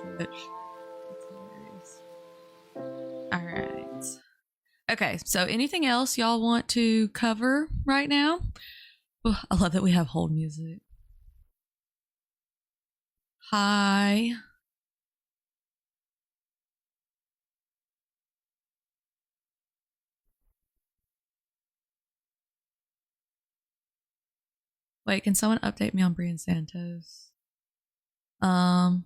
Twitch. That's hilarious. All right. Okay, so anything else y'all want to cover right now? Oh, I love that we have hold music. Hi. Wait, can someone update me on Brian Santos? Said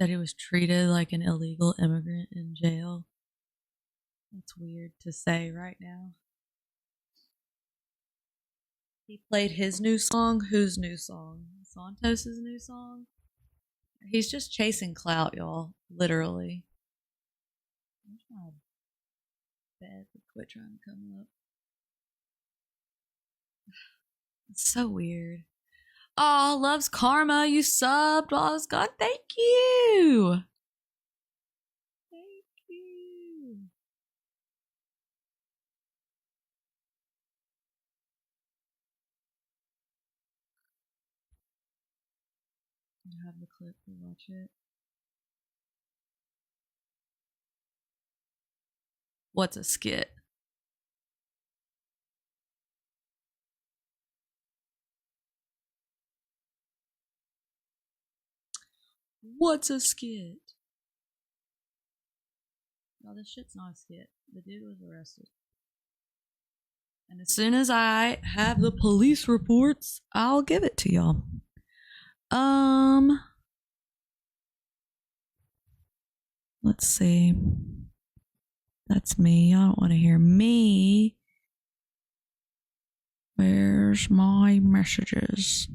he was treated like an illegal immigrant in jail. That's weird to say right now. He played his new song. Whose new song? Santos's new song? He's just chasing clout, y'all. Literally. Where's my bed? Quit trying to come up. It's so weird. Oh, loves karma. You subbed. Oh, God, thank you. Thank you. You have the clip to watch it. What's a skit? What's a skit? No, this shit's not a skit. The dude was arrested. And as soon as I have the police reports, I'll give it to y'all. Let's see. That's me. I don't want to hear me. Where's my messages?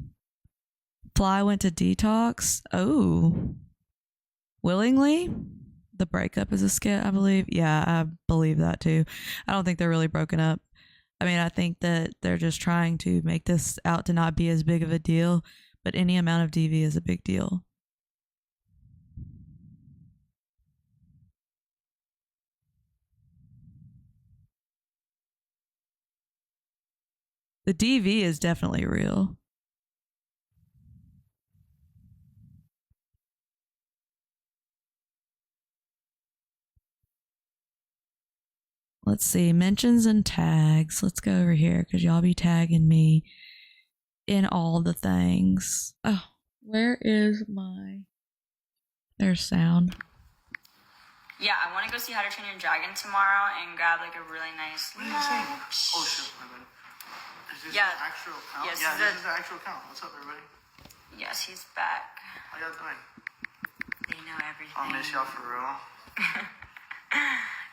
Fly went to detox. Oh. Willingly? The breakup is a skit, I believe. Yeah, I believe that too. I don't think they're really broken up. I mean, I think that they're just trying to make this out to not be as big of a deal, but any amount of DV is a big deal. The DV is definitely real. Let's see, mentions and tags. Let's go over here because y'all be tagging me in all the things. Oh, where is my... There's sound. Yeah, I want to go see How to Train Your Dragon tomorrow and grab like a really nice What are you saying? Oh shit, my bad. Is this Yeah. an actual account? Yes, Yeah, this is the actual account. What's up, everybody? Yes, he's back. How y'all doing? They know everything. I'll miss y'all for real.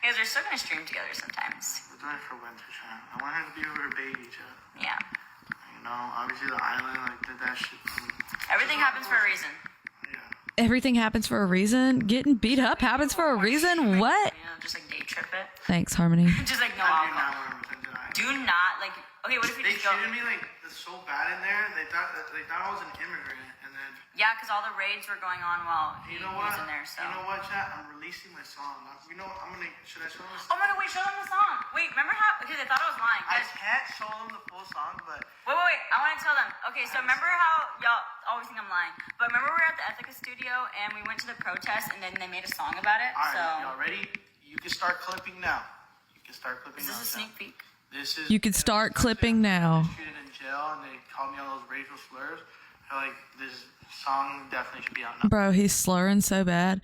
Guys, we're still gonna stream together sometimes. We're doing it for winter time. I want her to be with her baby, Chad. Yeah. You know, obviously the island, like, did that shit. Everything happens for a reason. Yeah. Everything happens for a reason. Getting beat up happens for a reason. What? You know, just like day trip it. Thanks, Harmony. Just like no I do not alcohol. want to return to the island. Do not like. Okay, what if you They just go? treated me like so bad in there. They thought I was an immigrant, and then Yeah, because all the raids were going on while he you know was what? in there. So. You know what, chat? I'm releasing my song. You know, I'm gonna. Should I show them? Oh my god! Wait, show them the song. Wait, remember how? Because I thought I was lying. I Guys, can't show them the full song, but wait. I want to tell them. Okay, so remember how y'all always think I'm lying, but remember we were at the Ethica studio and we went to the protest and then they made a song about it. all right, So y'all ready? You can start clipping now. You can start clipping is now. this a chat. sneak peek? This is. You can start clipping now. Treated in jail, and they called me all those racial slurs. I feel like this song definitely should be out now. Bro, he's slurring so bad.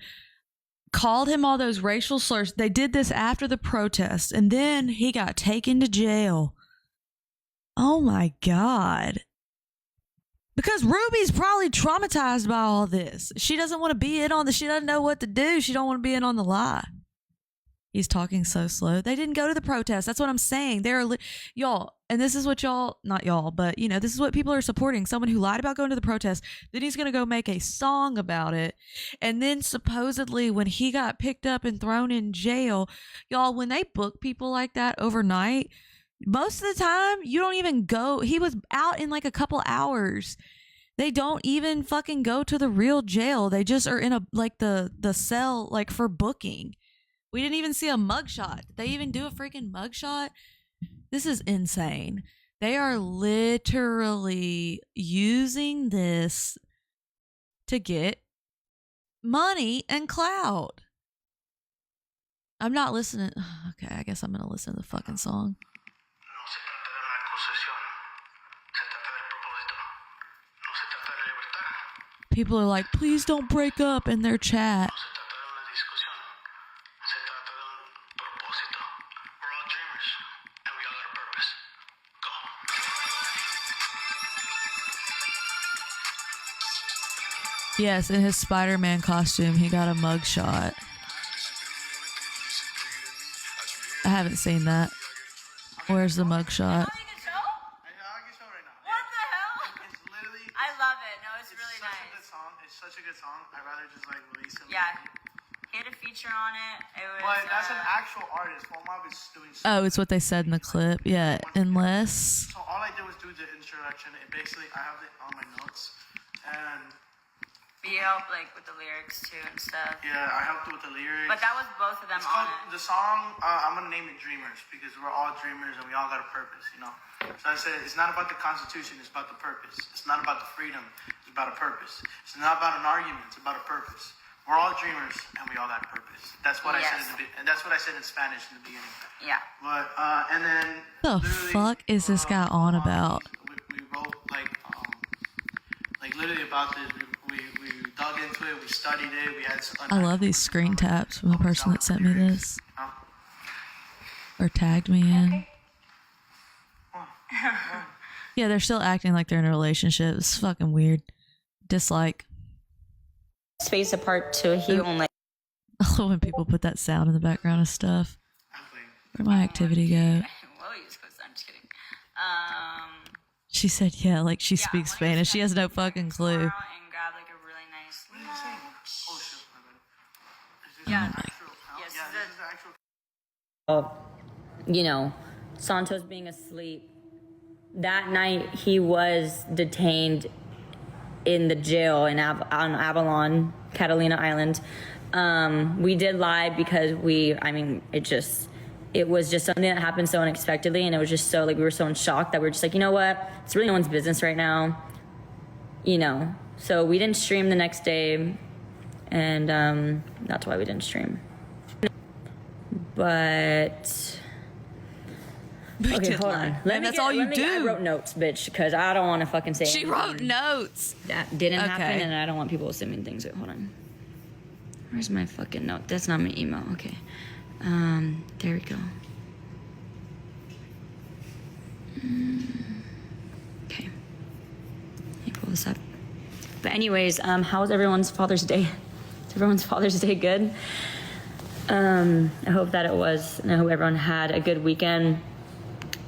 Called him all those racial slurs. They did this after the protest, and then he got taken to jail. Oh my God. Because Ruby's probably traumatized by all this. She doesn't want to be in on the... She doesn't know what to do. She don't want to be in on the lie. He's talking so slow. They didn't go to the protest. That's what I'm saying. They're y'all, and this is what y'all, not y'all, but you know, this is what people are supporting. Someone who lied about going to the protest. Then he's going to go make a song about it. And then supposedly when he got picked up and thrown in jail, y'all, when they book people like that overnight, most of the time you don't even go. He was out in like a couple hours. They don't even fucking go to the real jail. They just are in a, like the cell, like for booking. We didn't even see a mugshot. Did they even do a freaking mugshot? This is insane. They are literally using this to get money and clout. I'm not listening. Okay, I guess I'm going to listen to the fucking song. People are like, please don't break up in their chat. Yes, in his Spider-Man costume, he got a mugshot. I haven't seen that. Where's the mugshot? What the hell? It's literally. I love it. No, it's really such nice. a good song. It's such a good song. I'd rather just like release it. Yeah. He had a feature on it. It was. But that's an actual artist. Full Mob is doing. Oh, it's what they said in the clip. Yeah, unless. So all I did was do the introduction. It basically, I have it on my notes, and But you helped like with the lyrics too and stuff. yeah, I helped with the lyrics. But that was both of them It's on called, it. the song, I'm gonna name it Dreamers because we're all dreamers and we all got a purpose, you know. So I said it's not about the Constitution, it's about the purpose. It's not about the freedom, it's about a purpose. It's not about an argument, it's about a purpose. We're all dreamers and we all got a purpose. That's what I said and that's what I said in Spanish in the beginning. Yeah. But and then The fuck is this guy on about? We wrote like literally about this. We dug into it. We studied it. We had. I love these screen taps from the person that sent me this. Or tagged me in. Yeah, they're still acting like they're in a relationship. It's fucking weird. Dislike. Space apart to heal and like. I love when people put that sound in the background of stuff. Where'd my activity go? Whoa, you supposed to, I'm just kidding. She said, yeah, like she speaks Spanish. She has no fucking clue. And grab like a really nice. Oh shit! Yeah. Yes. Yeah, this is the actual. You know, Santos being asleep. That night he was detained in the jail on Avalon, Catalina Island. We did lie because it was just something that happened so unexpectedly, and it was just so, like, we were so in shock that we were just like, you know what? It's really no one's business right now, you know? So we didn't stream the next day, and that's why we didn't stream. But... Okay, hold on. That's all you do. I wrote notes, bitch, because I don't want to fucking say She wrote notes. that didn't happen, Okay. and I don't want people assuming things. Wait, hold on. Where's my fucking note? That's not my email. Okay. There we go. Okay. Let me pull this up. But anyways, how was everyone's Father's Day? Is everyone's Father's Day good? I hope that it was, and I hope everyone had a good weekend.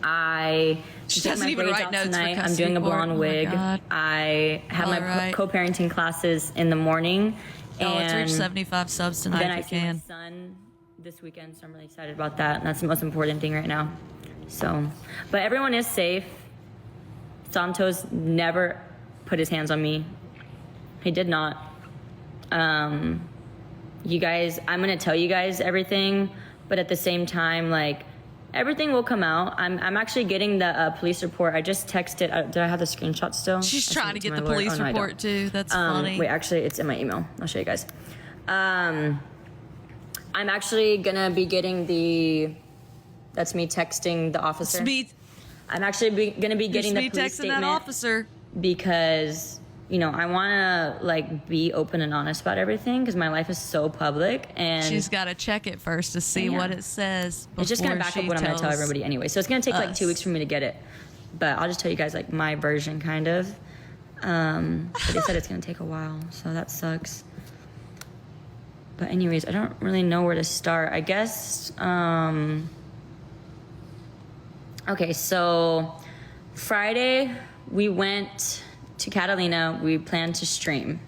I She took doesn't my even braids write out notes for tonight. I'm custody doing a court. blonde Oh my wig. God. I have All my right. co-parenting classes in the morning. Oh, let's and reach 75 subs tonight then I if you see my can. son this weekend, so I'm really excited about that. And that's the most important thing right now. So, but everyone is safe. Santos never put his hands on me. He did not. You guys, I'm gonna tell you guys everything, but at the same time, like, everything will come out. I'm actually getting the police report. I just texted. Do I have the screenshot still? She's I trying sent to it get my the lawyer. police Oh, no, I report don't. too. That's funny. Wait, actually, it's in my email. I'll show you guys. I'm actually gonna be getting the. That's me texting the officer. Speed. I'm actually gonna be getting the Speed police texting statement that officer. because, you know, I want to like be open and honest about everything because my life is so public, and She's got to check it first to see Yeah. what it says. it's just gonna before back up she what I'm gonna tell tells everybody anyway. So it's gonna take like us. 2 weeks for me to get it, but I'll just tell you guys like my version kind of. But they said it's gonna take a while, so that sucks. But anyways, I don't really know where to start. I guess. Okay, so Friday we went to Catalina. We planned to stream.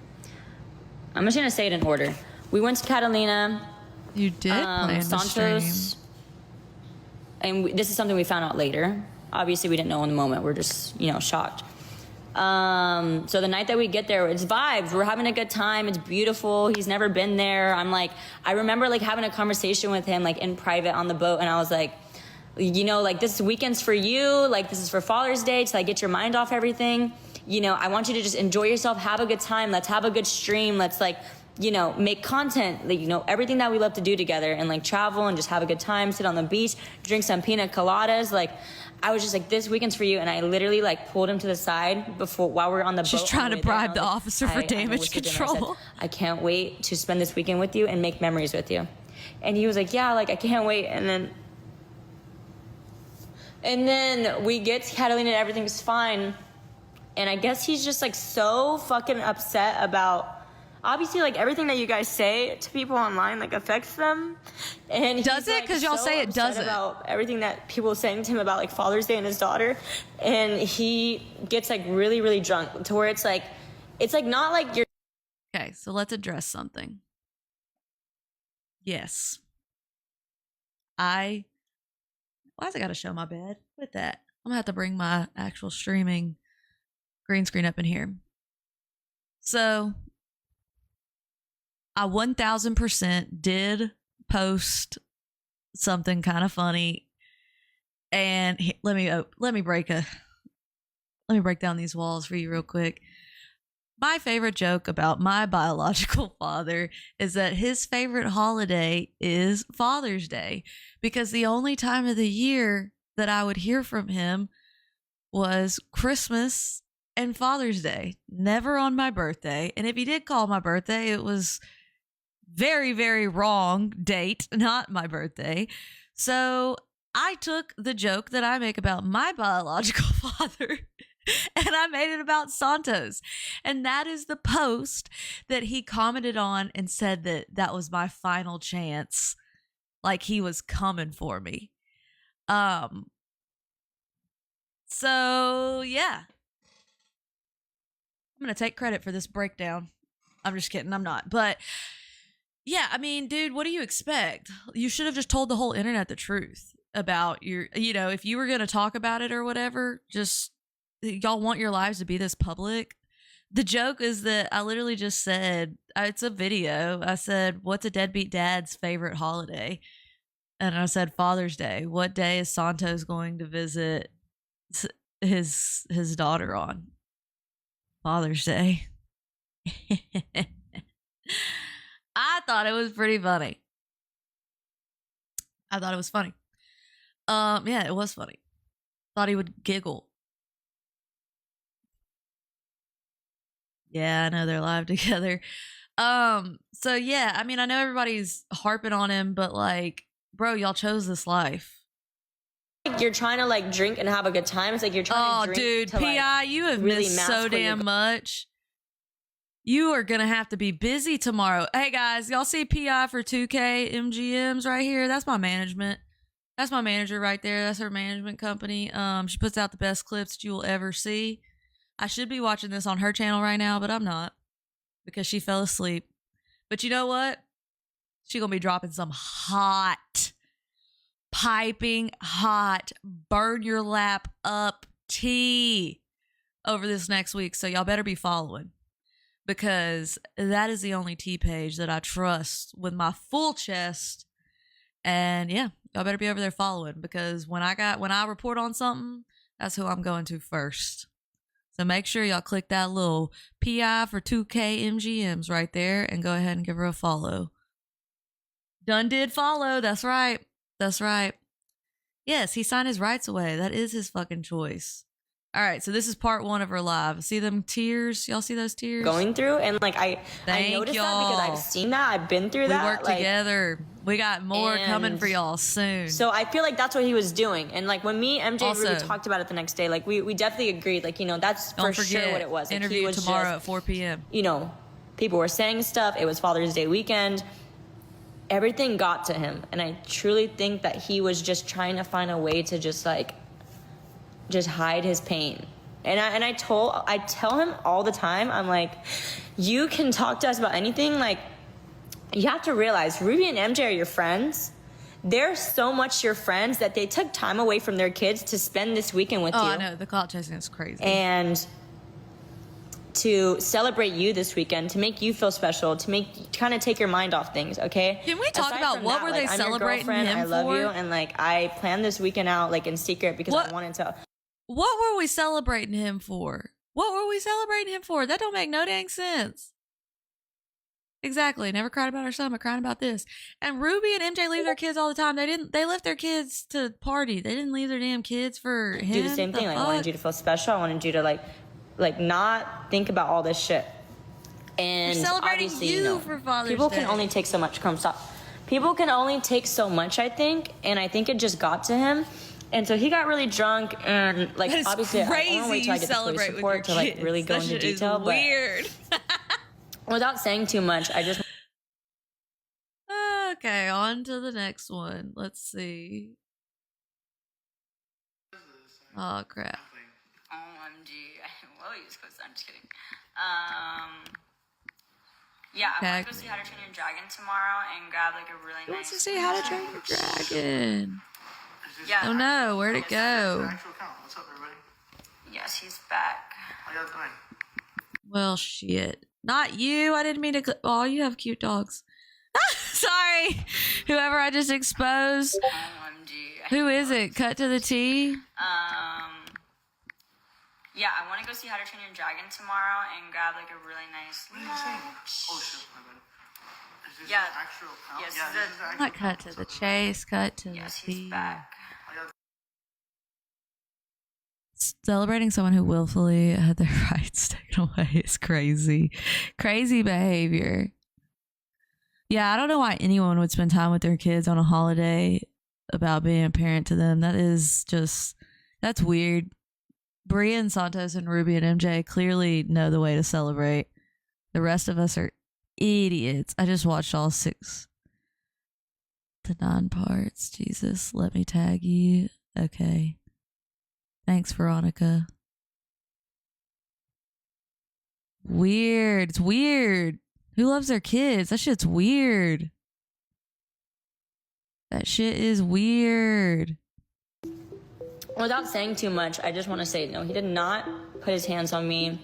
I'm just gonna say it in order. We went to Catalina. You did plan to stream. And this is something we found out later. Obviously, we didn't know in the moment. We're just, you know, shocked. So the night that we get there, it's vibes. We're having a good time. It's beautiful. He's never been there. I remember like having a conversation with him like in private on the boat, and I was like, you know, like this weekend's for you. Like this is for Father's Day to like get your mind off everything. you know, I want you to just enjoy yourself, have a good time. Let's have a good stream. Let's like, you know, make content, like, you know, everything that we love to do together, and like travel and just have a good time, sit on the beach, drink some pina coladas. Like, I was just like, this weekend's for you. And I literally like pulled him to the side while we were on the boat. She's trying to bribe the officer for damage whispered to him, control. I said, I can't wait to spend this weekend with you and make memories with you. And he was like, yeah, like I can't wait. And then we get to Catalina and everything's fine. And I guess he's just like so fucking upset about, obviously, like everything that you guys say to people online like affects them. And does it? Because y'all say it doesn't. About everything that people are saying to him about like Father's Day and his daughter, and he gets like really, really drunk to where it's like not like you're. Okay, so let's address something. Yes, why's I got to show my bed with that? I'm gonna have to bring my actual streaming green screen up in here. So I 1000% did post something kind of funny, and let me break down these walls for you real quick. My favorite joke about my biological father is that his favorite holiday is Father's Day, because the only time of the year that I would hear from him was Christmas and Father's Day, never on my birthday. And if he did call my birthday, it was very, very wrong date, not my birthday. So I took the joke that I make about my biological father and I made it about Santos. And that is the post that he commented on and said that that was my final chance. Like he was coming for me. So yeah. I'm going to take credit for this breakdown. I'm just kidding. I'm not. But yeah, I mean, dude, what do you expect? You should have just told the whole internet the truth about your, you know, if you were going to talk about it or whatever, just, y'all want your lives to be this public. The joke is that I literally just said, it's a video. I said, what's a deadbeat dad's favorite holiday? And I said, Father's Day. What day is Santos going to visit his daughter on? Father's Day. I thought it was pretty funny. I thought it was funny. Yeah, it was funny. Thought he would giggle. Yeah, I know they're live together. So yeah, I mean, I know everybody's harping on him, but like, bro, y'all chose this life. Like you're trying to like drink and have a good time. It's like you're trying to drink. Oh, dude, to, P.I., you have really missed so damn much. You are going to have to be busy tomorrow. Hey, guys, y'all see P.I. for 2K MGMs right here? That's my management. That's my manager right there. That's her management company. She puts out the best clips that you will ever see. I should be watching this on her channel right now, but I'm not because she fell asleep. But you know what? She going to be dropping some hot, piping hot, burn your lap up tea over this next week. So y'all better be following, because that is the only tea page that I trust with my full chest. And yeah, y'all better be over there following, because when I report on something, that's who I'm going to first. So make sure y'all click that little PI for 2K MGMs right there and go ahead and give her a follow. Done did follow. That's right. That's right. Yes, he signed his rights away. That is his fucking choice. All right, so this is part 1 of her live. See them tears? Y'all see those tears? Going through, and like I noticed y'all. that because I've seen that. I've been through that. We work together. We got more coming for y'all soon. So I feel like that's what he was doing. And like when me and MJ also, really talked about it the next day, like we definitely agreed. Like, you know, that's for sure what it was. Like, interview tomorrow at 4 p.m. You know, people were saying stuff. It was Father's Day weekend. Everything got to him. And I truly think that he was just trying to find a way to just hide his pain. And I tell him all the time, I'm like, you can talk to us about anything. Like, you have to realize Ruby and MJ are your friends. They're so much your friends that they took time away from their kids to spend this weekend with you. Oh, I know. The clout chasing is crazy. And to celebrate you this weekend, to make you feel special, to kind of take your mind off things, okay? Can we talk about what were they celebrating him for? I love you, and like I planned this weekend out like in secret because I wanted to. What were we celebrating him for? What were we celebrating him for? That don't make no dang sense. Exactly. Never cried about our son, but crying about this. And Ruby and MJ leave their kids all the time. They left their kids to party. They didn't leave their damn kids for him. Do the same thing. Like, I wanted you to feel special. I wanted you to like not think about all this shit. And we're celebrating obviously, you for Father's people Day. can only take so much. Come stop. People can only take so much, I think, and I think it just got to him. And so he got really drunk, and like obviously, I don't want to wait till I get the police report to like really go into detail. But weird. Without saying too much, I just okay. On to the next one. Let's see. Oh crap. OMG. Well, you supposed to. I'm just kidding. Yeah, I want to go see How to Train Your Dragon tomorrow and grab like a really nice. Wants to see How to Train Your Dragon. Yeah. Oh no, where'd it go? Actual account. What's up, everybody? Yes, he's back. How y'all doing? Well, shit. Not you. I didn't mean to. Oh, you have cute dogs. Sorry. Whoever I just exposed. OMG. Who is it? Cut to the T. Yeah, I want to go see How to Train Your Dragon tomorrow and grab like a really nice. What are you saying? Oh shit, my bad. Is this Yeah. the actual account? Yes, Yeah, this this is is the actual Not cut to the chase. Cut to Yes, the he's T. back. Celebrating someone who willfully had their rights taken away is crazy. Crazy behavior. Yeah, I don't know why anyone would spend time with their kids on a holiday about being a parent to them. That is just, that's weird. Bria and Santos and Ruby and MJ clearly know the way to celebrate. The rest of us are idiots. I just watched all 6 to 9 parts. Jesus, let me tag you. Okay. Thanks, Veronica. Weird. It's weird. Who loves their kids? That shit's weird. That shit is weird. without saying too much, I just want to say, no, he did not put his hands on me.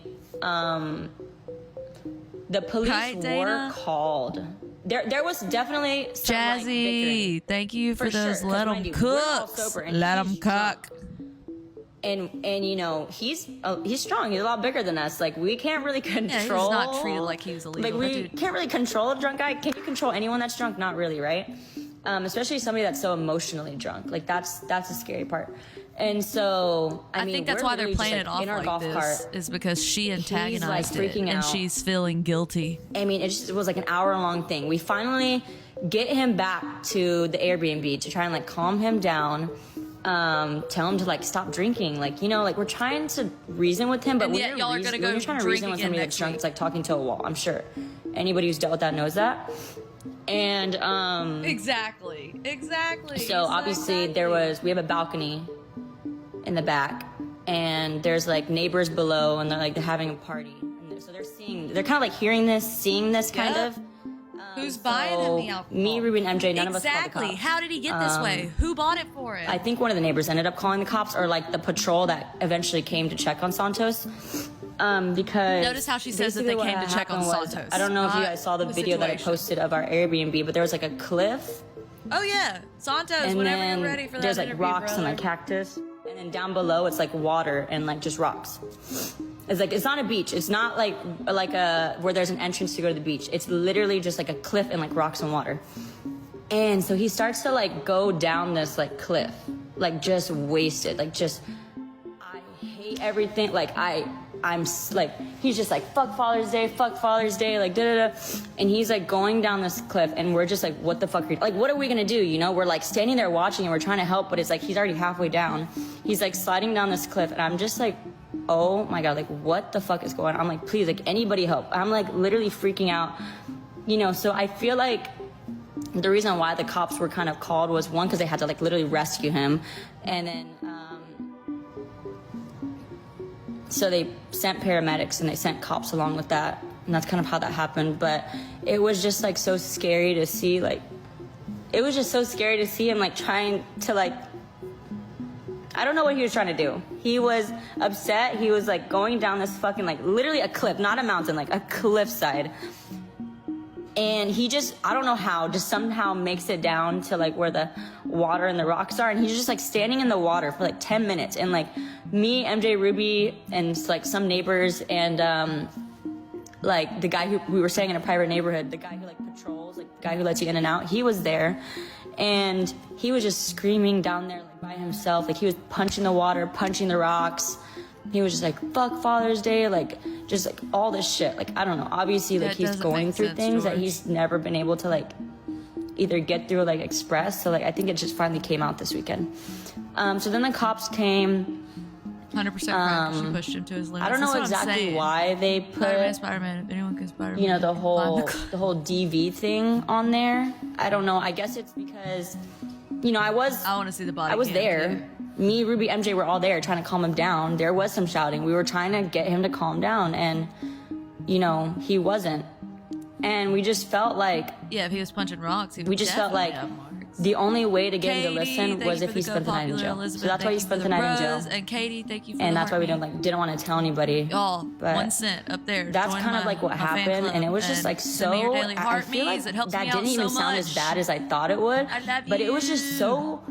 The police were called. There was definitely some, Jazzy, like, thank you for those. sure, Let 'em cook. Let 'em cook. And you know, he's strong. He's a lot bigger than us. Like, we can't really control. Yeah, he's not treated like he was illegal. Like, we can't really control a drunk guy. Can you control anyone that's drunk? Not really, right? Especially somebody that's so emotionally drunk. Like, that's the scary part. And so, I mean, think that's we're why they're literally playing just, it off in our like golf this, cart. is because she antagonized like, it, freaking and out. she's feeling guilty. I mean, it was like an hour-long thing. We finally get him back to the Airbnb to try and like calm him down, tell him to like stop drinking. Like, you know, like we're trying to reason with him, but And when yet you're, y'all are gonna go when you're trying to drink reason with again somebody next that's drunk, week. it's like talking to a wall. I'm sure anybody who's dealt with that knows that. And Exactly. so obviously we have a balcony in the back, and there's like neighbors below, and they're having a party, and so they're kind of like hearing this, seeing this kind Yep. of. Who's buying him the alcohol? Me, Ruby, and MJ, none of us called the Exactly. cops. How did he get this way? Who bought it for him? I think one of the neighbors ended up calling the cops, or like the patrol that eventually came to check on Santos. Because Notice how she says that they basically came what to check on happened Santos, I don't know if you not guys saw the the video that I situation. posted of our Airbnb, but there was like a cliff, Oh yeah, Santos. and Whenever then you're ready for that there's like interview, rocks and brother. like cactus, and then down below it's like water and like just rocks. It's not a beach. It's not like a where there's an entrance to go to the beach. It's literally just like a cliff and like rocks and water. And so he starts to like go down this like cliff, like just wasted, like just I hate everything. Like I'm like, he's just like, fuck Father's Day, like da da da. And he's like going down this cliff, and we're just like, what the fuck are you, like, what are we gonna do? You know, we're like standing there watching, and we're trying to help, but it's like he's already halfway down. He's like sliding down this cliff, and I'm just like, oh my god, like what the fuck is going on? I'm like, please, like anybody help. I'm like literally freaking out, you know. So I feel like the reason why the cops were kind of called was, one, because they had to like literally rescue him, and then so they sent paramedics and they sent cops along with that, and that's kind of how that happened. But it was just like so scary to see, like it was just so scary to see him like trying to like, I don't know what he was trying to do. He was upset. He was like going down this fucking like literally a cliff, not a mountain, like a cliffside. And he just, I don't know how, just somehow makes it down to like where the water and the rocks are. And he's just like standing in the water for like 10 minutes and like me, MJ, Ruby, and like some neighbors, and like the guy who we were staying in a private neighborhood, the guy who like patrols, like the guy who lets you in and out, he was there, and he was just screaming down there like by himself, like he was punching the water, punching the rocks. He was just like, fuck Father's Day, like just like all this shit. Like I don't know, obviously like he's going through things that he's never been able to like either get through or like express. So like I think it just finally came out this weekend. So then the cops came. 100% she pushed him to his limits. I don't know exactly why they put Spider-Man. If anyone can Spider-Man, you know, the whole DV thing on there. I don't know. I guess it's because, you know, I want to see the body. I was cam there. too. Me, Ruby, MJ were all there trying to calm him down. There was some shouting. We were trying to get him to calm down, and you know, he wasn't. And we just felt like, yeah, if he was punching rocks, he would we just felt like have marks. the only way to get him to Katie, listen was if he spent the night in jail. So that's why he spent the night in jail. And Katie, thank you for And the that's why we heartbeat. didn't want to tell anybody. Y'all, But 1 cent up there. that's Join kind of like what my fan happened, club and it was just and like send me your so. daily I heart feel like me's. It helps that me out didn't even so sound as much. bad as I thought it would. I love but it was you. just so,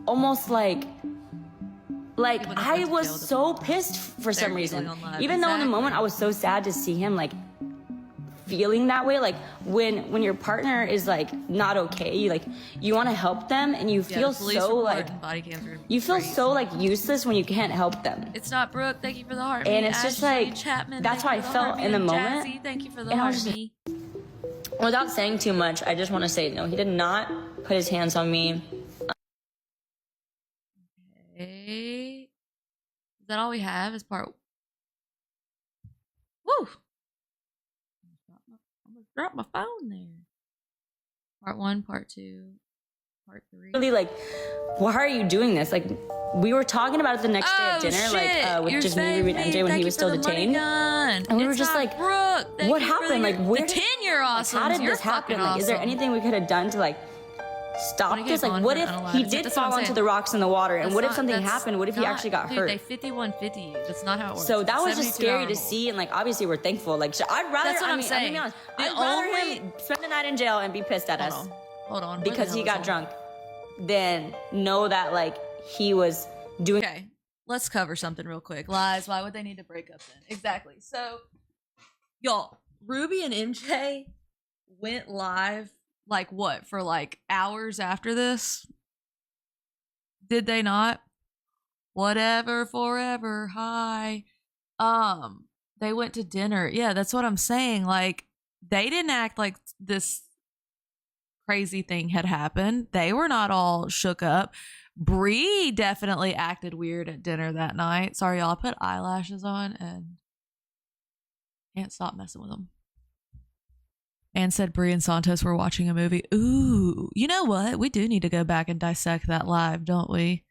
almost like People that I went to was jail with so them. pissed for some They're reason. giggling on live. Even though in the Exactly. moment I was so sad to see him like feeling that way, like when your partner is like not okay, you want to help them, and you feel police so report like and body cams are you feel crazy. so like useless when you can't help them. It's not Brooke. Thank you for the heart. And it's just Ashley like, Chapman, that's thank how you I for the felt heart in the beat. moment. Jazzy, thank you for the And I heart was just- beat. Without saying too much, I just want to say no, he did not put his hands on me. Okay. Is that all we have? Is part? Woo! I almost dropped my phone there. Part 1, part 2, part 3. Really, like, why are you doing this? Like, we were talking about it the next day at dinner, like with just me, Ruby, and MJ when he was still detained. And we were just like, Brooke. Thank what you for happened? Like, where the 10 year awesome? How did this happen? Like, is there anything we could have done to like stop Wanna this? get Like, gone what for if unalive? he That's did what fall I'm onto saying. the rocks in the water? And That's what if not- something that's happened? What if he actually got dude, hurt? They 5150 you. That's not how it works. So that was just scary 72-hour to hold. see, and like obviously we're thankful. Like I'd rather, That's what I'm I'm saying. gonna be honest, The I'd rather only- him spend the night in jail and be pissed at us Hold on. Where because the he hell got is drunk, than know that like he was doing. Okay, let's cover something real quick. Lies. Why would they need to break up then? Exactly. So, y'all, Ruby and MJ went live like what for like hours after this? Did they not? Whatever, forever. Hi. They went to dinner. Yeah, that's what I'm saying. Like, they didn't act like this crazy thing had happened. They were not all shook up. Bree definitely acted weird at dinner that night. Sorry, y'all. I put eyelashes on and can't stop messing with them. And said Bree and Santos were watching a movie. Ooh, you know what? We do need to go back and dissect that live, don't we?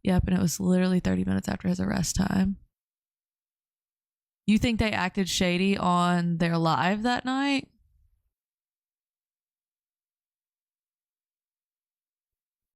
Yep, and it was literally 30 minutes after his arrest time. You think they acted shady on their live that night?